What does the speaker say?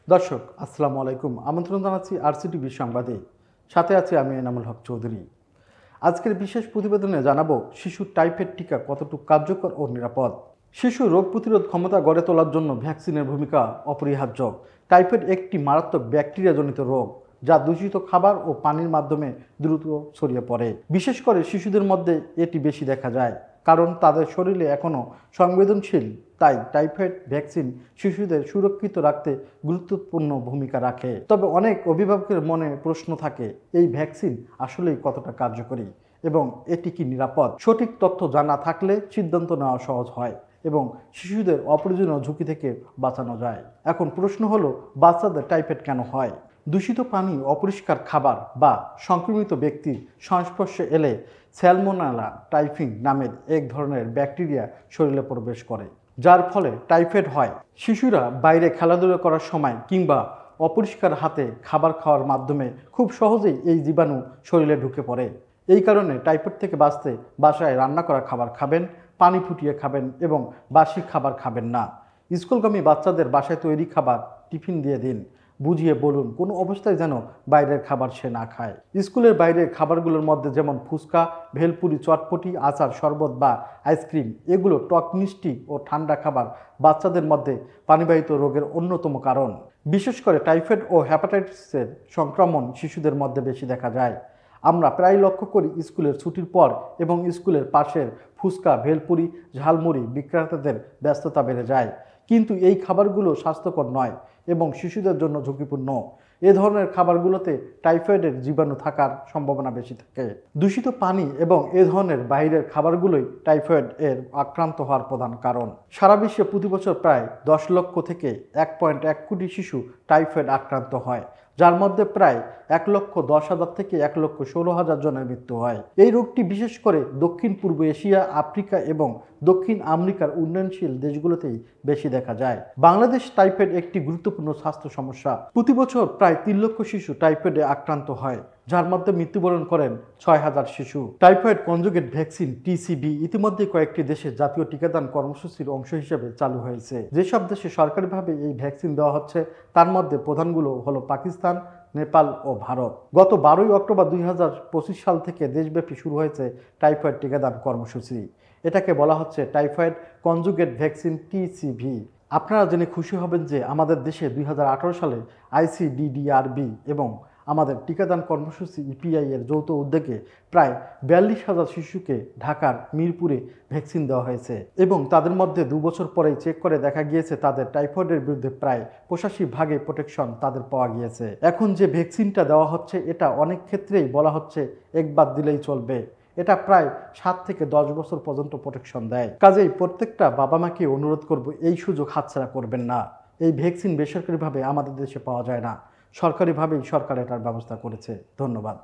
দর্শক আসসালামু আলাইকুম। আমন্ত্রণ জানাচ্ছি আরসিটিভি সংবাদে। সাথে আছি আমি এনামুল হক চৌধুরী। আজকের বিশেষ প্রতিবেদনে জানাবো শিশুর টাইফয়েড টিকা কতটুকু কার্যকর ও নিরাপদ। শিশু রোগ প্রতিরোধ ক্ষমতা গড়ে তোলার জন্য ভ্যাকসিনের ভূমিকা অপরিহার্য। টাইফয়েড একটি মারাত্মক ব্যাকটেরিয়াজনিত রোগ যা দূষিত খাবার ও পানির মাধ্যমে দ্রুত ছড়িয়ে পড়ে। বিশেষ করে শিশুদের মধ্যে এটি বেশি দেখা যায়, কারণ তাদের শরীরে এখনও সংবেদনশীল। তাই টাইফয়েড ভ্যাকসিন শিশুদের সুরক্ষিত রাখতে গুরুত্বপূর্ণ ভূমিকা রাখে। তবে অনেক অভিভাবকের মনে প্রশ্ন থাকে, এই ভ্যাকসিন আসলেই কতটা কার্যকরী এবং এটি কি নিরাপদ? সঠিক তথ্য জানা থাকলে সিদ্ধান্ত নেওয়া সহজ হয় এবং শিশুদের অপ্রয়োজনীয় ঝুঁকি থেকে বাঁচানো যায়। এখন প্রশ্ন হলো, বাচ্চাদের টাইফয়েড কেন হয়? দূষিত পানি, অপরিষ্কার খাবার বা সংক্রমিত ব্যক্তির সংস্পর্শে এলে স্যালমোনেলা টাইফি নামের এক ধরনের ব্যাকটেরিয়া শরীরে প্রবেশ করে, যার ফলে টাইফয়েড হয়। শিশুরা বাইরে খেলাধুলা করার সময় কিংবা অপরিষ্কার হাতে খাবার খাওয়ার মাধ্যমে খুব সহজেই এই জীবাণু শরীরে ঢুকে পড়ে। এই কারণে টাইফয়েড থেকে বাঁচতে বাসায় রান্না করা খাবার খাবেন, পানি ফুটিয়ে খাবেন এবং বাসি খাবার খাবেন না। স্কুলগামী বাচ্চাদের বাসায় তৈরি খাবার টিফিন দিয়ে দিন। বুঝিয়ে বলুন কোনো অবস্থায় যেন বাইরের খাবার সে না খায়। স্কুলের বাইরের খাবারগুলোর মধ্যে যেমন ফুচকা, ভেলপুরি, চটপটি, আচার, শরবত বা আইসক্রিম, এগুলো টক, মিষ্টি ও ঠান্ডা খাবার বাচ্চাদের মধ্যে পানিবাহিত রোগের অন্যতম কারণ। বিশেষ করে টাইফয়েড ও হ্যাপাটাইটিসের সংক্রমণ শিশুদের মধ্যে বেশি দেখা যায়। আমরা প্রায় লক্ষ্য করি স্কুলের ছুটির পর এবং স্কুলের পাশের ফুচকা, ভেলপুরি, ঝালমুড়ি বিক্রেতাদের ব্যস্ততা বেড়ে যায়। কিন্তু এই খাবারগুলো স্বাস্থ্যকর নয় এবং শিশুদের জন্য ঝুঁকিপূর্ণ। এ ধরনের খাবারগুলোতে টাইফয়েডের জীবাণু থাকার সম্ভাবনা বেশি থাকে। দূষিত পানি এবং এ ধরনের বাইরের খাবারগুলোই টাইফয়েড এর আক্রান্ত হওয়ার প্রধান কারণ। সারা বিশ্বে প্রতি বছর প্রায় 10 লক্ষ থেকে 1.1 কোটি শিশু টাইফয়েড আক্রান্ত হয়, যার মধ্যে প্রায় 1,10,000 থেকে 1,16,000 জনের মৃত্যু হয়। এই রোগটি বিশেষ করে দক্ষিণ পূর্ব এশিয়া, আফ্রিকা এবং দক্ষিণ আমেরিকার উন্নয়নশীল দেশগুলোতেই বেশি দেখা যায়। বাংলাদেশ টাইফয়েড একটি গুরুত্বপূর্ণ স্বাস্থ্য সমস্যা। প্রতি বছর প্রায় 3 লক্ষ শিশু টাইফয়েডে আক্রান্ত হয়, যার মধ্যে মৃত্যুবরণ করেন 6,000 শিশু। টাইফয়েড কনজুগেট ভ্যাকসিন টিসিবি ইতিমধ্যে কয়েকটি দেশে জাতীয় টিকাদান কর্মসূচির অংশ হিসেবে চালু হয়েছে। যেসব দেশে সরকারিভাবে এই ভ্যাকসিন দেওয়া হচ্ছে তার মধ্যে প্রধানগুলো হলো পাকিস্তান, নেপাল ও ভারত। গত 12 অক্টোবর 2025 সাল থেকে দেশব্যাপী শুরু হয়েছে টাইফয়েড টিকাদান কর্মসূচি। এটাকে বলা হচ্ছে টাইফয়েড কনজুগেট ভ্যাকসিন টিসিভি। আপনারা জেনে খুশি হবেন যে আমাদের দেশে 2018 সালে আইসিডিডিআরবি এবং আমাদের টিকাদান কর্মসূচি ইপিআই এর যৌথ উদ্যোগে প্রায় 42,000 শিশুকে ঢাকার মিরপুরে ভ্যাকসিন দেওয়া হয়েছে এবং তাদের মধ্যে 2 বছর পরেই চেক করে দেখা গিয়েছে তাদের টাইফয়েডের বিরুদ্ধে প্রায় 85% প্রোটেকশন তাদের পাওয়া গিয়েছে। এখন যে ভ্যাকসিনটা দেওয়া হচ্ছে এটা অনেক ক্ষেত্রেই বলা হচ্ছে একবার দিলেই চলবে। এটা প্রায় 7 থেকে 10 বছর পর্যন্ত প্রোটেকশন দেয়। কাজেই প্রত্যেকটা বাবা মাকে অনুরোধ করব, এই সুযোগ হাতছাড়া করবেন না। এই ভ্যাকসিন বেসরকারিভাবে আমাদের দেশে পাওয়া যায় না, সরকারিভাবেই সরকার এটার ব্যবস্থা করেছে। ধন্যবাদ।